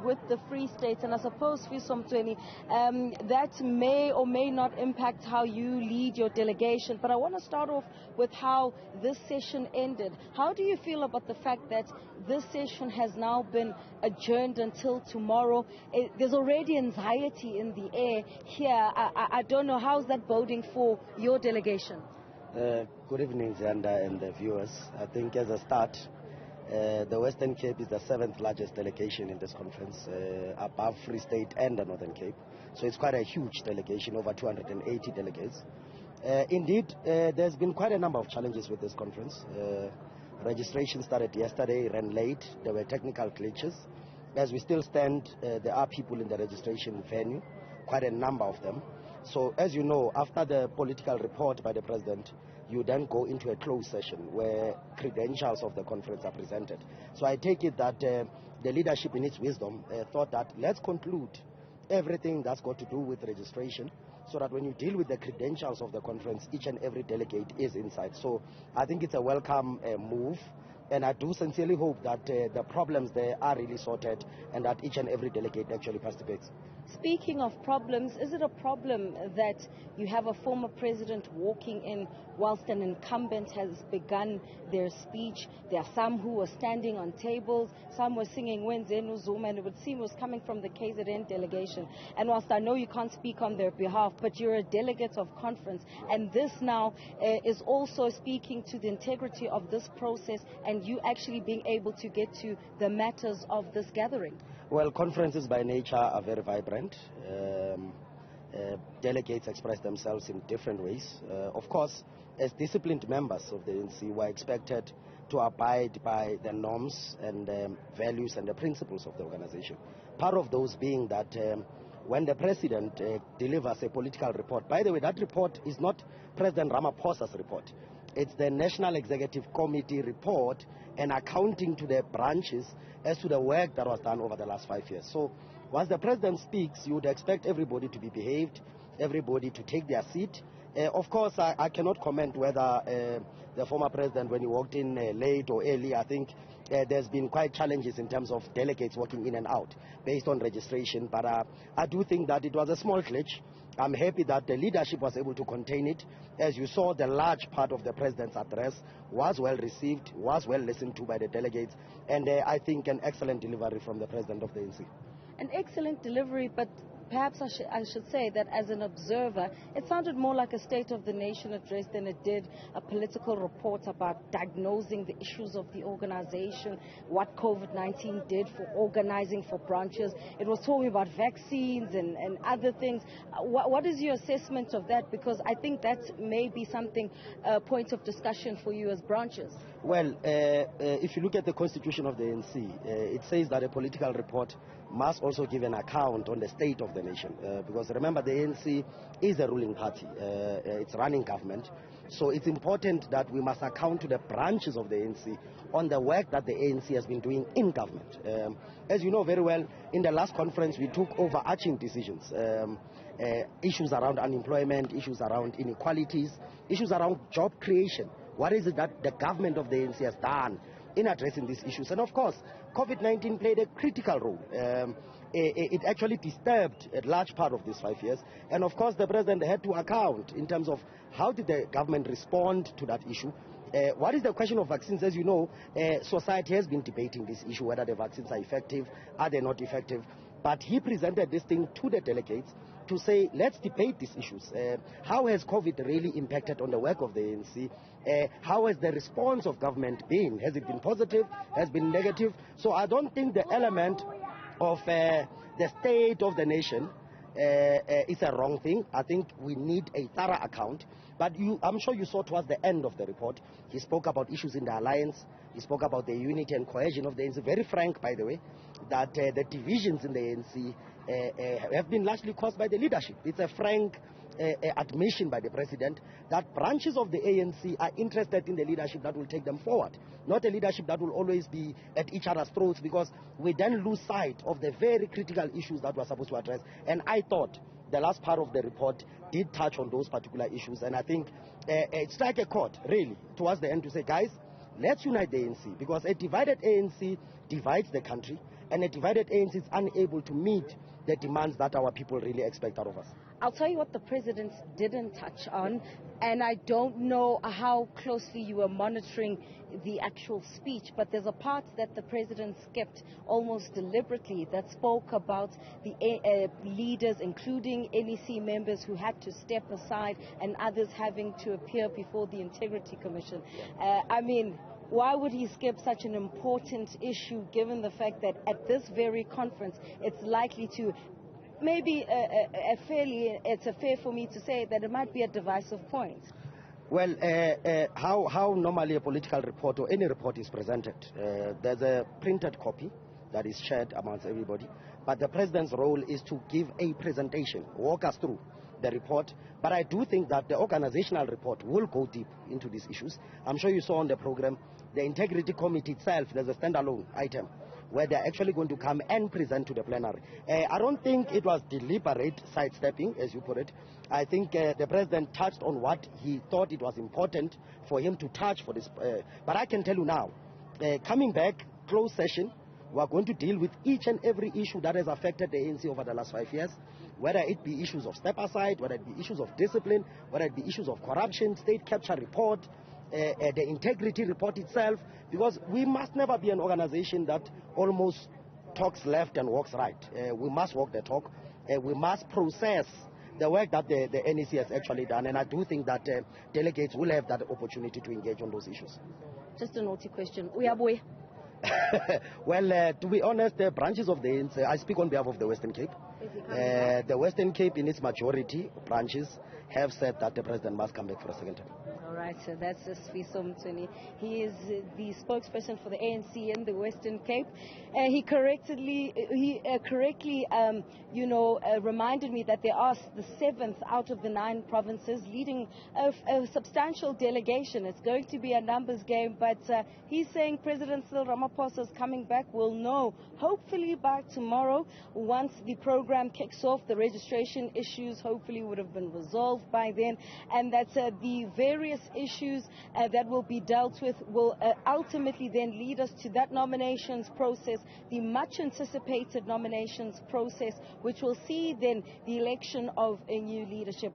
with the Free State, and I suppose, Sifiso Mtshweni, that may or may not impact how you lead your delegation. But I want to start off with how this session ended. How do you feel about the fact that this session has now been adjourned until tomorrow? There's already anxiety in the air here. I don't know, how's that boding for your delegation? Good evening, Ziyanda and the viewers. I think as a start, the Western Cape is the 7th largest delegation in this conference, above Free State and the Northern Cape. So it's quite a huge delegation, over 280 delegates. Indeed, there's been quite a number of challenges with this conference. Registration started yesterday, ran late, there were technical glitches. As we still stand, there are people in the registration venue, quite a number of them. So as you know, after the political report by the President, you then go into a closed session where credentials of the conference are presented. So I take it that the leadership in its wisdom thought that let's conclude everything that's got to do with registration, so that when you deal with the credentials of the conference, each and every delegate is inside. So I think it's a welcome move. And I do sincerely hope that the problems there are really sorted and that each and every delegate actually participates. Speaking of problems, is it a problem that you have a former president walking in whilst an incumbent has begun their speech? There are some who were standing on tables, some were singing Newzroom, and it would seem was coming from the KZN delegation. And whilst I know you can't speak on their behalf, but you're a delegate of conference, and this now is also speaking to the integrity of this process and you actually being able to get to the matters of this gathering. Well, conferences by nature are very vibrant. Delegates express themselves in different ways. Of course, as disciplined members of the ANC, we're expected to abide by the norms and values and the principles of the organization. Part of those being that when the President delivers a political report, by the way, that report is not President Ramaphosa's report. It's the National Executive Committee report and accounting to the branches as to the work that was done over the last 5 years. So once the President speaks, you would expect everybody to be behaved, everybody to take their seat. Of course, I cannot comment whether the former President, when he walked in late or early, I think there's been quite challenges in terms of delegates walking in and out based on registration. But I do think that it was a small glitch. I'm happy that the leadership was able to contain it. As you saw, the large part of the President's address was well received, was well listened to by the delegates, and I think an excellent delivery from the President of the ANC. An excellent delivery, but perhaps I should say that as an observer, it sounded more like a State of the Nation address than it did a political report about diagnosing the issues of the organization, what COVID-19 did for organizing for branches. It was talking about vaccines and other things. What is your assessment of that? Because I think that may be something, point of discussion for you as branches. Well, if you look at the constitution of the ANC, it says that a political report must also give an account on the state of the nation. Because remember, the ANC is a ruling party. It's running government. So it's important that we must account to the branches of the ANC on the work that the ANC has been doing in government. As you know very well, in the last conference, we took overarching decisions. Issues around unemployment, issues around inequalities, issues around job creation. What is it that the government of the ANC has done in addressing these issues? And of course, COVID-19 played a critical role. It actually disturbed a large part of these 5 years. And of course, the President had to account in terms of how did the government respond to that issue. What is the question of vaccines? As you know, society has been debating this issue, whether the vaccines are effective, are they not effective. But he presented this thing to the delegates to say, let's debate these issues. How has COVID really impacted on the work of the ANC? How has the response of government been? Has it been positive? Has it been negative? So I don't think the element of the state of the nation is a wrong thing. I think we need a thorough account. But I'm sure you saw towards the end of the report, he spoke about issues in the alliance. He spoke about the unity and cohesion of the ANC. Very frank, by the way, that the divisions in the ANC have been largely caused by the leadership. It's a frank admission by the President that branches of the ANC are interested in the leadership that will take them forward, not a leadership that will always be at each other's throats, because we then lose sight of the very critical issues that we're supposed to address. And I thought the last part of the report did touch on those particular issues, and I think it's like a chord, really, towards the end to say, guys, let's unite the ANC, because a divided ANC divides the country, and a divided ANC is unable to meet the demands that our people really expect out of us. I'll tell you what the president didn't touch on, and I don't know how closely you were monitoring the actual speech, but there's a part that the president skipped almost deliberately that spoke about the leaders, including NEC members who had to step aside and others having to appear before the Integrity Commission. Why would he skip such an important issue, given the fact that at this very conference it's likely to maybe it's fair for me to say that it might be a divisive point? Well, how normally a political report or any report is presented, there's a printed copy that is shared amongst everybody, but the president's role is to give a presentation, walk us through the report. But I do think that the organizational report will go deep into these issues. I'm sure you saw on the program, the Integrity Committee itself, there's a standalone item where they're actually going to come and present to the plenary. I don't think it was deliberate sidestepping, as you put it. I think the president touched on what he thought it was important for him to touch for this. But I can tell you now, coming back, closed session, we are going to deal with each and every issue that has affected the ANC over the last 5 years, whether it be issues of step aside, whether it be issues of discipline, whether it be issues of corruption, state capture report, the integrity report itself, because we must never be an organization that almost talks left and walks right. We must walk the talk. We must process the work that the NEC has actually done, and I do think that delegates will have that opportunity to engage on those issues. Just a naughty question. Uyabuya. Well, to be honest, the branches of the ANC, I speak on behalf of the Western Cape. The Western Cape, in its majority, branches have said that the president must come back for a second term. All right, so that's Sifiso Mtshweni. He is the spokesperson for the ANC in the Western Cape. He correctly reminded me that they are the 7th out of the 9 provinces, leading a substantial delegation. It's going to be a numbers game, but he's saying President Cyril Ramaphosa is coming back. We'll know hopefully by tomorrow, once the program kicks off. The registration issues hopefully would have been resolved by then, and that the various issues that will be dealt with will ultimately then lead us to that nominations process, the much anticipated nominations process, which will see then the election of a new leadership.